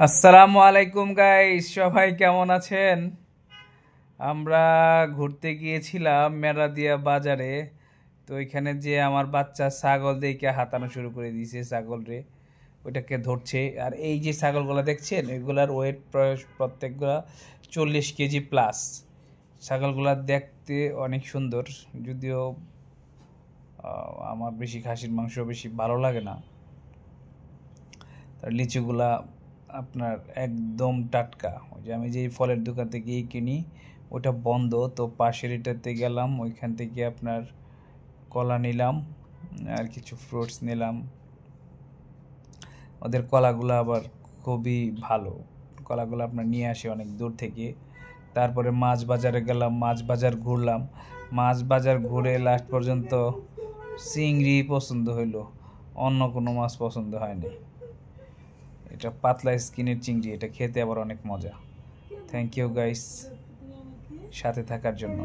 আসসালামু আলাইকুম গাইস, সবাই কেমন আছেন? আমরা ঘুরতে গিয়েছিলাম মেরাদিয়া বাজারে। তো এখানে যে আমার বাচ্চা ছাগল দেখে হাতানো শুরু করে দিয়েছে ছাগল রে, ওইটাকে ধরছে। আর এই যে ছাগলগুলো দেখছেন, এগুলার ওয়েট প্রত্যেকগুলা 40 কেজি প্লাস। ছাগলগুলা দেখতে অনেক সুন্দর, যদিও আমার বেশি খাসির মাংস বেশি ভালো লাগে না। তার লিচুগুলা আপনার একদম টাটকা। ওই যে আমি যে ফলের দোকান থেকে কিনি, ওটা বন্ধ, তো পাশের এটাতে গেলাম, ওইখান থেকে আপনার কলা নিলাম আর কিছু ফ্রুটস নিলাম। ওদের কলাগুলো আবার খুবই ভালো, কলাগুলো আপনার নিয়ে আসে অনেক দূর থেকে। তারপরে মাছ বাজারে গেলাম, মাছ বাজার ঘুরলাম। মাছ বাজার ঘুরে লাস্ট পর্যন্ত চিংড়ি পছন্দ হইলো, অন্য কোনো মাছ পছন্দ হয়নি। এটা পাতলা স্কিনের চিংড়ি, এটা খেতে আবার অনেক মজা। থ্যাংক ইউ গাইস সাথে থাকার জন্য।